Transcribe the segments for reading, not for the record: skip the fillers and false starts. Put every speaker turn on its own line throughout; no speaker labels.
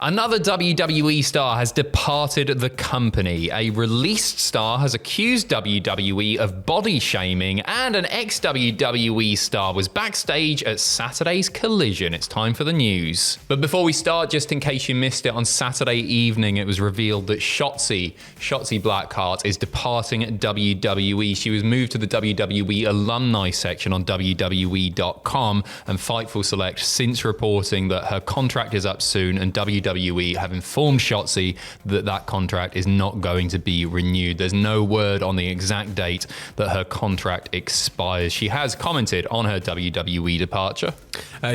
Another WWE star has departed the company. A released star has accused WWE of body shaming, and an ex-WWE star was backstage at Saturday's Collision. It's time for the news. But before we start, just in case you missed it, on Saturday evening it was revealed that Shotzi Blackheart is departing WWE. She was moved to the WWE alumni section on WWE.com, and Fightful Select since reporting that her contract is up soon, and WWE have informed Shotzi that that contract is not going to be renewed. There's no word on the exact date that her contract expires. She has commented on her WWE departure.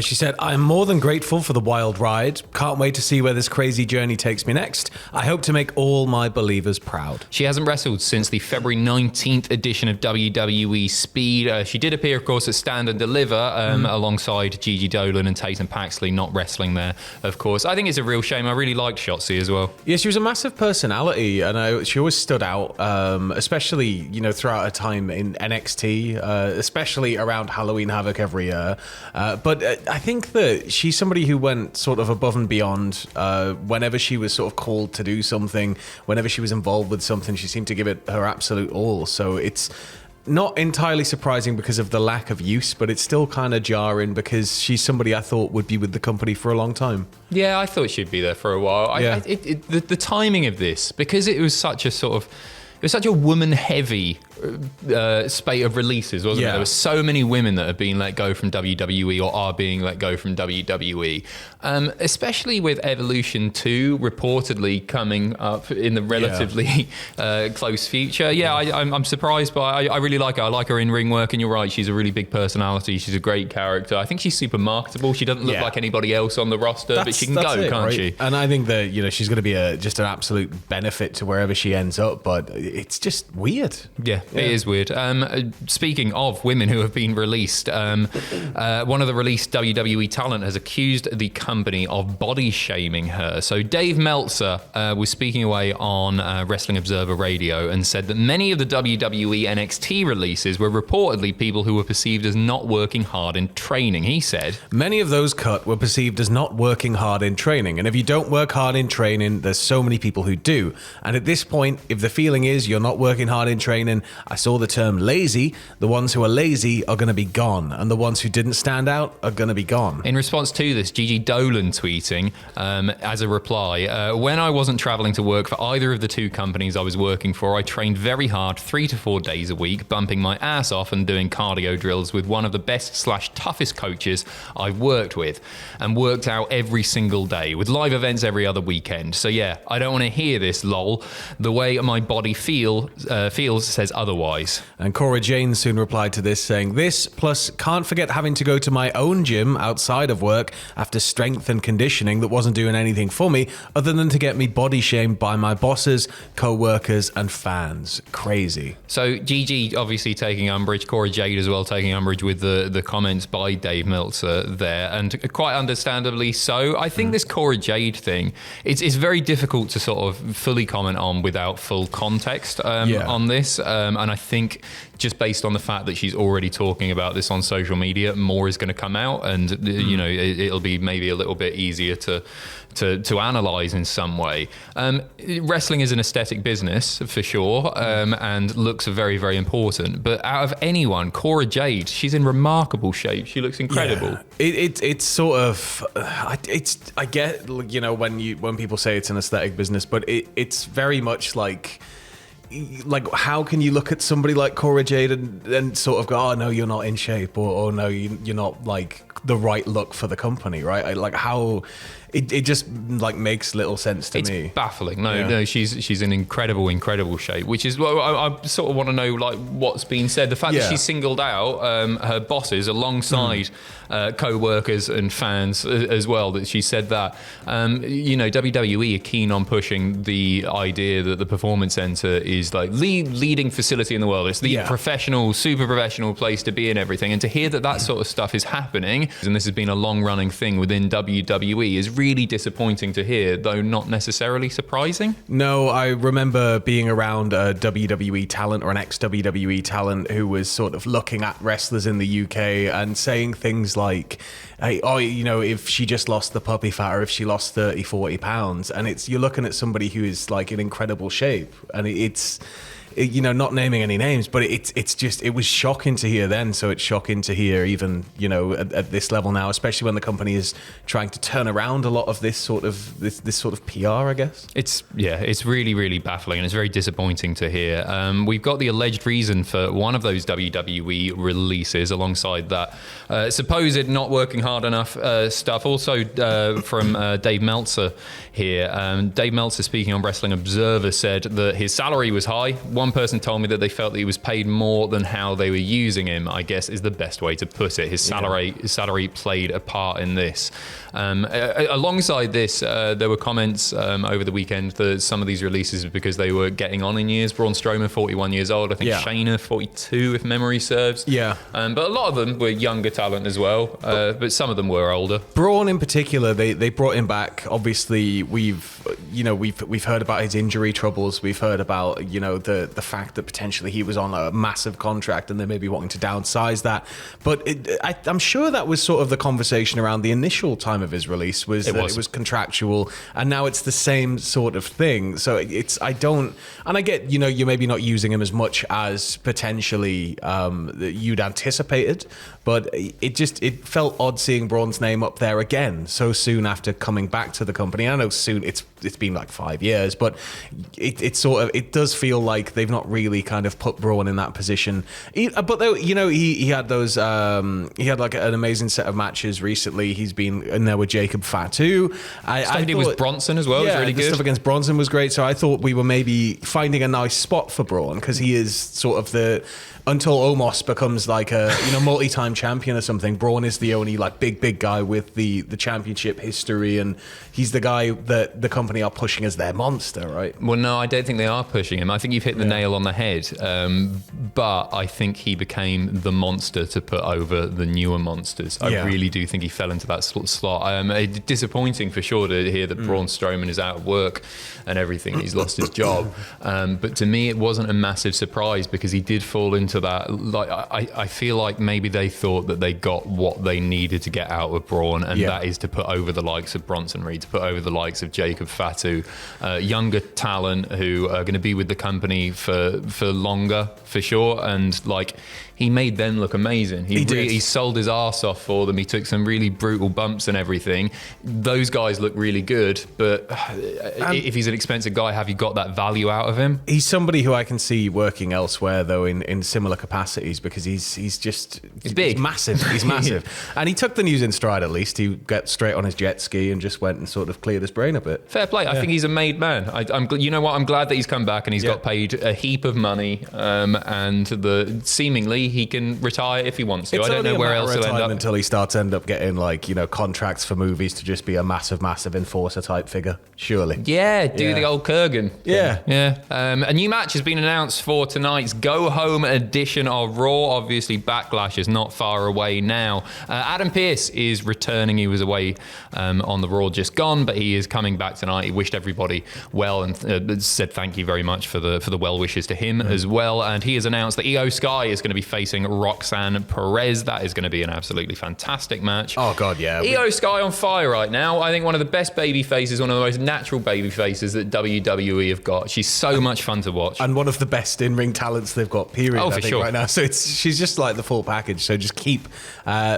She said, "I'm more than grateful for the wild ride. Can't wait to see where this crazy journey takes me next. I hope to make all my believers proud."
She hasn't wrestled since the February 19th edition of WWE Speed. She did appear, of course, at Stand and Deliver alongside Gigi, Dolan and Tatum Paxley, not wrestling there, of course. I think it's a real shame. I really liked Shotzi as well.
Yeah, she was a massive personality, and she always stood out, especially, throughout her time in NXT, especially around Halloween Havoc every year. But I think that she's somebody who went sort of above and beyond whenever she was sort of called to do something, whenever she was involved with something, she seemed to give it her absolute all. So it's not entirely surprising because of the lack of use, but it's still kind of jarring because she's somebody I thought would be with the company for a long time.
Yeah, I thought she'd be there for a while.
Yeah.
The timing of this, because it was such a woman-heavy spate of releases, wasn't it? There were so many women that have been let go from WWE or are being let go from WWE, especially with Evolution 2 reportedly coming up in the relatively close future. I'm surprised by I really like her. I like her in-ring work, and you're right, she's a really big personality. She's a great character. I think she's super marketable. She doesn't look like anybody else on the roster, but she can go, can't she?
And I think that she's going to be just an absolute benefit to wherever she ends up, but it's just weird.
Yeah. It is weird. Speaking of women who have been released, one of the released WWE talent has accused the company of body shaming her. So Dave Meltzer was speaking away on Wrestling Observer Radio and said that many of the WWE NXT releases were reportedly people who were perceived as not working hard in training. He said,
"Many of those cut were perceived as not working hard in training. And if you don't work hard in training, there's so many people who do. And at this point, if the feeling is you're not working hard in training, I saw the term lazy. The ones who are lazy are going to be gone, and the ones who didn't stand out are going to be gone."
In response to this, Gigi Dolan tweeting as a reply, "When I wasn't traveling to work for either of the two companies I was working for, I trained very hard 3 to 4 days a week, bumping my ass off and doing cardio drills with one of the best/toughest coaches I've worked with, and worked out every single day with live events every other weekend. So yeah, I don't want to hear this, lol. The way my body feels says otherwise."
And Cora Jane soon replied to this saying, "This plus can't forget having to go to my own gym outside of work after strength and conditioning that wasn't doing anything for me other than to get me body shamed by my bosses, co-workers and fans. Crazy."
So Gigi obviously taking umbrage, Cora Jade as well taking umbrage with the comments by Dave Meltzer there, and quite understandably so. I think this Cora Jade thing, it's very difficult to sort of fully comment on without full context on this, and I think just based on the fact that she's already talking about this on social media, more is going to come out, and it'll be maybe a little bit easier to analyze in some way. Wrestling is an aesthetic business for sure, and looks are very, very important. But out of anyone, Cora Jade, she's in remarkable shape. She looks incredible.
Yeah. It's sort of, I get, when people say it's an aesthetic business, but it's very much like how can you look at somebody like Cora Jade and sort of go, oh no, you're not in shape, or no, you're not like the right look for the company, right? Like how it just like makes little sense to me.
It's baffling. No, she's in incredible shape, which is what I sort of want to know, like what's been said. The fact that she singled out her bosses alongside co-workers and fans as well, that she said that. WWE are keen on pushing the idea that the Performance Center is like leading facility in the world. It's the professional, super professional place to be and everything. And to hear that sort of stuff is happening, and this has been a long running thing within WWE, is really disappointing to hear, though not necessarily surprising.
No, I remember being around a WWE talent or an ex-WWE talent who was sort of looking at wrestlers in the UK and saying things like, hey, oh, you know, if she just lost the puppy fat or if she lost 30, 40 pounds. And you're looking at somebody who is like in incredible shape. And it's you know, not naming any names, but it was shocking to hear then. So it's shocking to hear even, you know, at this level now, especially when the company is trying to turn around a lot of this sort of PR, I guess.
It's really, really baffling, and it's very disappointing to hear. We've got the alleged reason for one of those WWE releases alongside that supposed not working hard enough stuff. Also from Dave Meltzer here. Dave Meltzer, speaking on Wrestling Observer, said that his salary was high. One person told me that they felt that he was paid more than how they were using him, I guess is the best way to put it. His salary played a part in this. Alongside this, there were comments over the weekend that some of these releases were because they were getting on in years. Braun Strowman, 41 years old. I think Shayna, 42, if memory serves. Yeah. But a lot of them were younger talent as well, but some of them were older.
Braun in particular, they brought him back. Obviously, we've heard about his injury troubles. We've heard about, you know, the fact that potentially he was on a massive contract and they may be wanting to downsize that. But I'm sure that was sort of the conversation around the initial time of his release it was contractual, and now it's the same sort of thing. So I get, you know, you're maybe not using him as much as potentially you'd anticipated, but it felt odd seeing Braun's name up there again so soon after coming back to the company. I know soon it's been like 5 years, but it does feel like they've not really kind of put Braun in that position. But though, you know, he had those he had like an amazing set of matches recently. He's been in there with Jacob Fatu.
I did with Bronson as well.
Yeah,
was really
the
good.
Stuff against Bronson was great. So I thought we were maybe finding a nice spot for Braun, because he is sort of until Omos becomes like a, you know, multi-time champion or something, Braun is the only like big guy with the championship history, and he's the guy that the company are pushing as their monster, right?
Well, no, I don't think they are pushing him. I think you've hit the nail on the head. But I think he became the monster to put over the newer monsters. I really do think he fell into that slot. Disappointing for sure to hear that Braun Strowman is out of work and everything. He's lost his job. But to me, it wasn't a massive surprise, because he did fall into that. Like I feel like maybe they thought that they got what they needed to get out of Braun, and that is to put over the likes of Bronson Reed, to put over the likes of Jacob Fatu, younger talent who are going to be with the company for longer, for sure. And like, he made them look amazing. He sold his arse off for them. He took some really brutal bumps and everything. Those guys look really good, but if he's an expensive guy, have you got that value out of him?
He's somebody who I can see working elsewhere, though, in similar capacities, because he's big. He's massive. He's massive. And he took the news in stride, at least. He got straight on his jet ski and just went and sort of cleared his brain a bit.
Fair play. I think he's a made man. You know what? I'm glad that he's come back and he's got paid a heap of money, and seemingly he can retire if he wants to. I don't know where else he'll end up
until he end up getting, like, you know, contracts for movies to just be a massive enforcer type figure. Surely.
Yeah, the old Kurgan.
Yeah.
A new match has been announced for tonight's Go Home edition of Raw. Obviously, Backlash is not far away now. Adam Pearce is returning. He was away on the Raw just gone, but he is coming back tonight. He wished everybody well and said thank you very much for the well wishes to him as well. And he has announced that Io Sky is going to be facing Roxanne Perez. That is going to be an absolutely fantastic match.
Oh God, yeah.
Io Sky on fire right now. I think one of the best baby faces, one of the most natural baby faces that WWE have got. She's so much fun to watch,
and one of the best in-ring talents they've got. Period.
Oh, for sure.
Right now, so she's just like the full package. So just keep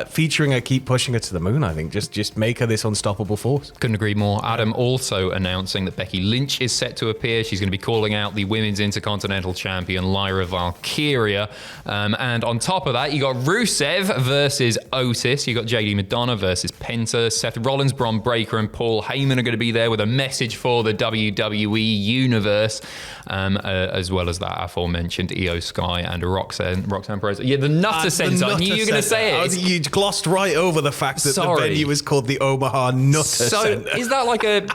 featuring her, keep pushing her to the moon. I think just make her this unstoppable force.
Couldn't agree more. Adam also announcing that Becky Lynch is set to appear. She's going to be calling out the Women's Intercontinental Champion Lyra Valkyria, and on top of that, you got Rusev versus Otis. You got JD Madonna versus Penta. Seth Rollins, Bron Breakker, and Paul Heyman are going to be there with a message for the WWE Universe, as well as that aforementioned Io Sky and Roxanne Perez. Yeah, the Nutter Center. I knew you were going to say it.
You glossed right over the fact that the venue is called the Omaha Nutter Center.
Is that like a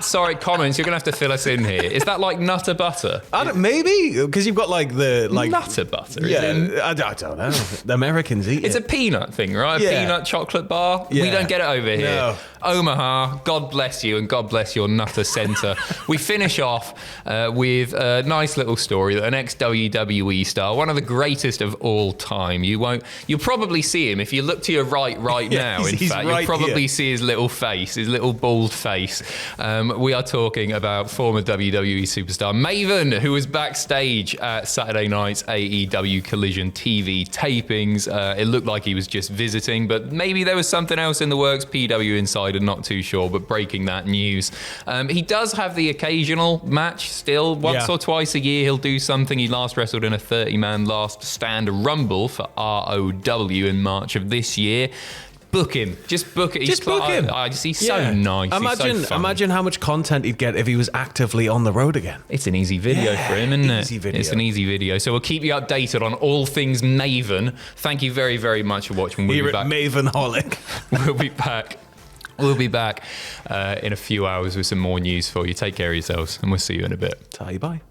comments, you're going to have to fill us in here. Is that like Nutter Butter?
Maybe, because you've got like the...
Nutter Butter,
yeah,
is it?
I don't know. The Americans eat
It's
it.
a peanut thing, right? A
Yeah.
peanut chocolate bar.
Yeah.
We don't get it over here.
No.
Omaha, God bless you and God bless your Nutter Centre. We finish off with a nice little story that an ex-WWE star, one of the greatest of all time. You'll probably see him if you look to your right now. In
he's
fact,
right
you'll probably
here.
see his little face, his little bald face. We are talking about former WWE superstar Maven, who was backstage at Saturday night's AEW Collision TV tapings. It looked like he was just visiting, but maybe there was something else in the works. PW Insider, not too sure, but breaking that news. He does have the occasional match still. Once or twice a year, he'll do something. He last wrestled in a 30-man last stand rumble for ROW in March of this year. Book him. Just book it.
Just book him.
He's so nice.
Imagine how much content he'd get if he was actively on the road again.
It's an easy video for him, isn't it?
Easy video.
It's an easy video. So we'll keep you updated on all things Maven. Thank you very, very much for watching. We'll
Here
be
at
back.
Mavenholic.
We'll be back. We'll be back in a few hours with some more news for you. Take care of yourselves, and we'll see you in a bit.
Bye.